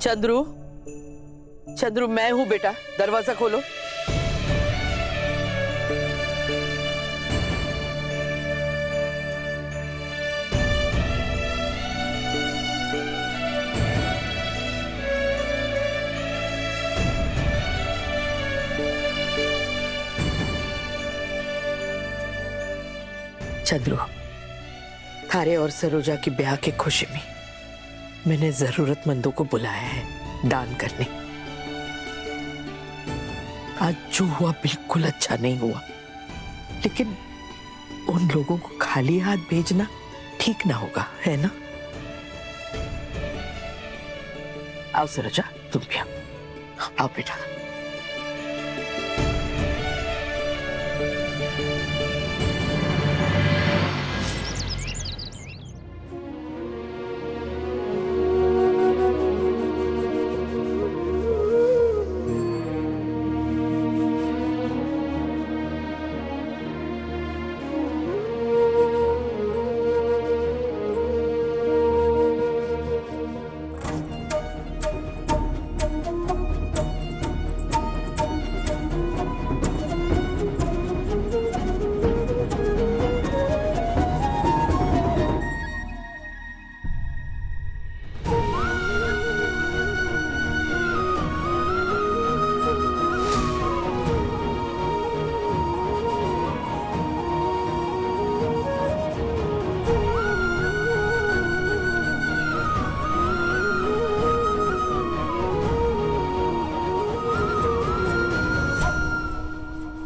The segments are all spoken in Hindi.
चंद्रू, चंद्रू मैं हूं बेटा, दरवाजा खोलो। चंद्रू, थारे और सरोजा की ब्याह की खुशी में मैंने जरूरतमंदों को बुलाया है दान करने। आज जो हुआ बिल्कुल अच्छा नहीं हुआ, लेकिन उन लोगों को खाली हाथ भेजना ठीक ना होगा, है ना? आओ सरोजा, तुम भी आओ बेटा।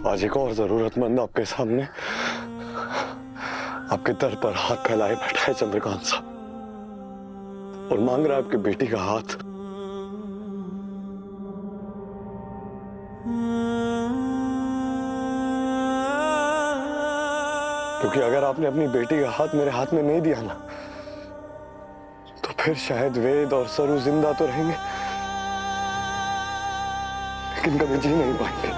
आज एक और जरूरतमंद आपके सामने आपके दर पर हाथ फैलाए बैठा है चंद्रकांत साहब, और मांग रहा है आपकी बेटी का हाथ। क्योंकि अगर आपने अपनी बेटी का हाथ मेरे हाथ में नहीं दिया ना, तो फिर शायद वेद और सरू जिंदा तो रहेंगे, लेकिन कभी जी नहीं पाएंगे।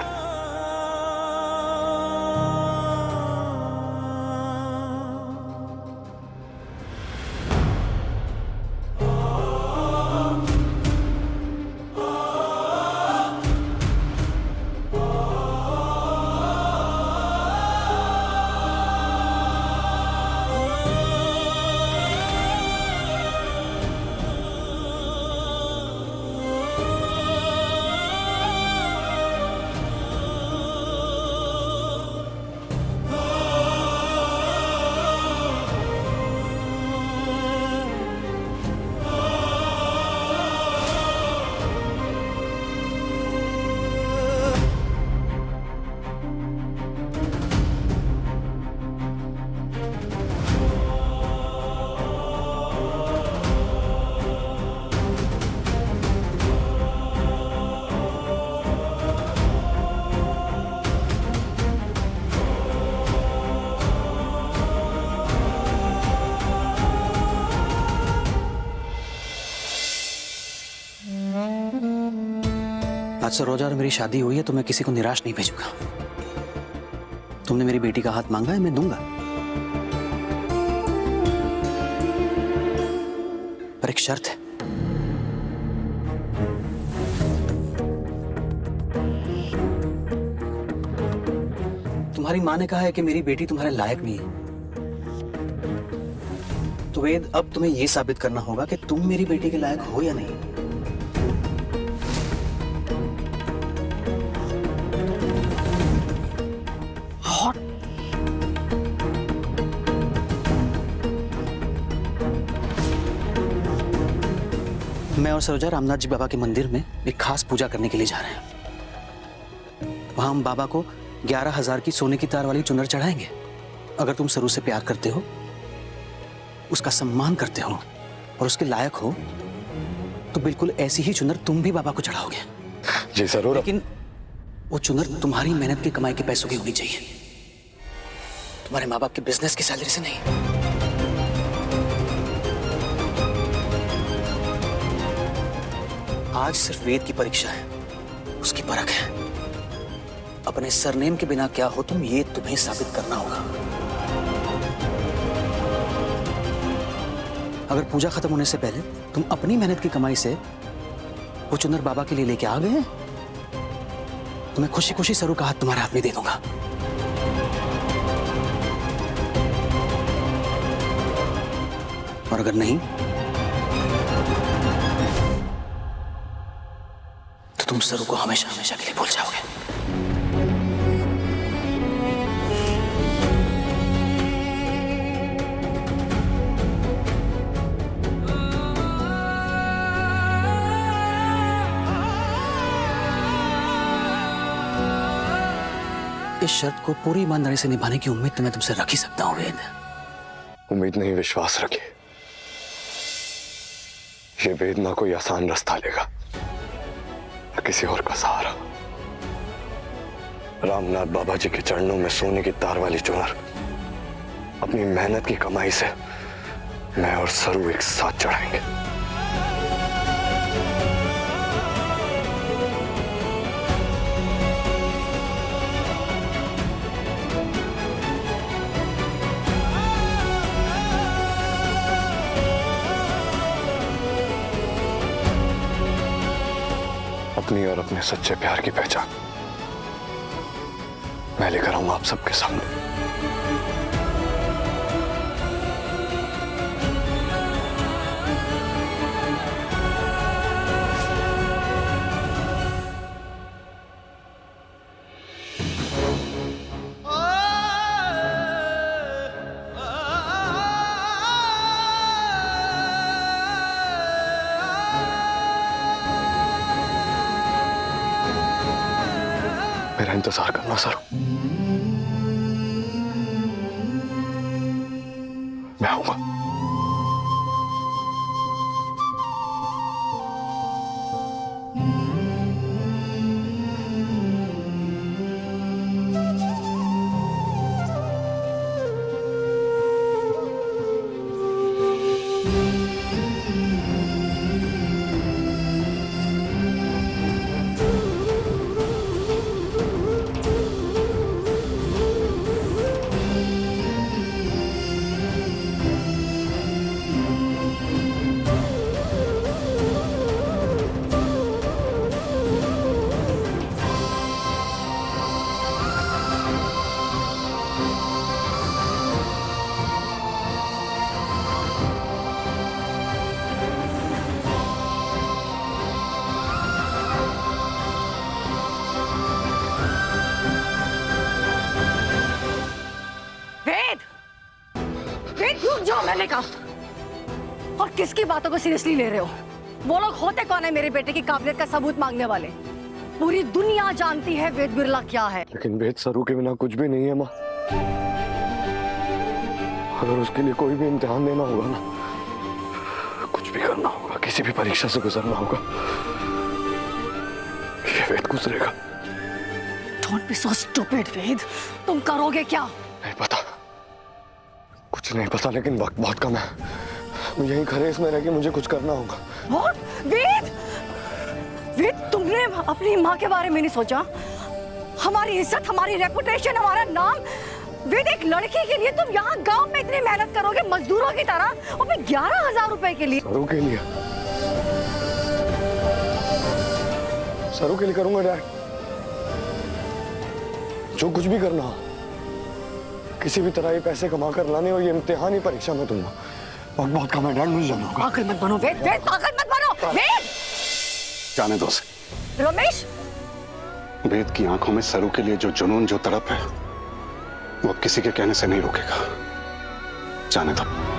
आज सरोजा और मेरी शादी हुई है तो मैं किसी को निराश नहीं भेजूंगा। तुमने मेरी बेटी का हाथ मांगा है, मैं दूंगा, पर एक शर्त है। तुम्हारी माँ ने कहा है कि मेरी बेटी तुम्हारे लायक नहीं है, तो वेद अब तुम्हें यह साबित करना होगा कि तुम मेरी बेटी के लायक हो या नहीं। मैं और सरोजा रामनाथ जी बाबा के मंदिर में एक खास पूजा करने के लिए जा रहे हैं। वहां हम बाबा को 11,000 की सोने की तार वाली चुनर चढ़ाएंगे। अगर तुम सरू से प्यार करते हो, उसका सम्मान करते हो और उसके लायक हो, तो बिल्कुल ऐसी ही चुनर तुम भी बाबा को चढ़ाओगे। जी जरूर। लेकिन वो चुनर तुम्हारी मेहनत की कमाई के पैसों की होनी चाहिए, तुम्हारे माँ बाप के बिजनेस की सैलरी से नहीं। आज सिर्फ वेद की परीक्षा है, उसकी परख है। अपने सरनेम के बिना क्या हो तुम, ये तुम्हें साबित करना होगा। अगर पूजा खत्म होने से पहले तुम अपनी मेहनत की कमाई से वो चुनर बाबा के लिए लेके आ गए हैं, तो मैं खुशी खुशी सरू का हाथ तुम्हारे हाथ में दे दूंगा। और अगर नहीं तो तुम सरू को हमेशा हमेशा के लिए भूल जाओगे। इस शर्त को पूरी ईमानदारी से निभाने की उम्मीद तो मैं तुमसे रख ही सकता हूं वेद। उम्मीद नहीं, विश्वास रखिए। ये वेद ना कोई आसान रास्ता लेगा, न किसी और का सहारा। रामनाथ बाबा जी के चरणों में सोने की तार वाली चुनर अपनी मेहनत की कमाई से मैं और सरू एक साथ चढ़ाएंगे। अपनी और अपने सच्चे प्यार की पहचान मैं लेकर आऊंगा आप सबके सामने। मेरा इंतजार करना सर, मैं आऊंगा। मैंने कहा, और किसकी बातों को सीरियसली ले रहे हो? वो लोग होते कौन है मेरे बेटे की काबिलियत का सबूत मांगने वाले? पूरी दुनिया जानती है वेद बिरला क्या है। लेकिन वेद सरू के बिना कुछ भी नहीं है माँ। अगर उसके लिए कोई भी इम्तिहान देना होगा ना, कुछ भी करना होगा, किसी भी परीक्षा से गुजरना होगा, ये वेद गुजरेगा। Don't be so stupid, वेद। तुम करोगे क्या? नहीं पता, कुछ नहीं पता, लेकिन वक्त बहुत कम है। यहीं खरेस में रह के मुझे कुछ करना होगा। What? वेद, वेद तुमने अपनी माँ के बारे में नहीं सोचा? हमारी इज्जत, हमारी रेपुटेशन, हमारा नाम। वेद, एक लड़की के लिए तुम यहाँ गांव में इतनी मेहनत करोगे मजदूरों की तरह, और मैं 11,000 रुपए के लिए। सरू के लिए, सरू के लिए करूंगा डैड, जो कुछ भी करना हो। किसी भी तरह ये पैसे कमा कर लाने, और ये इम्तिहान ही परीक्षा में दूंगा। वक्त बहुत कम है डैड, मुझे जाना होगा। पागल मत बनो वेद, वेद पागल मत बनो वेद। जाने दो से। रमेश, वेद की आंखों में सरू के लिए जो जुनून, जो तड़प है, वो अब किसी के कहने से नहीं रुकेगा। जाने दो।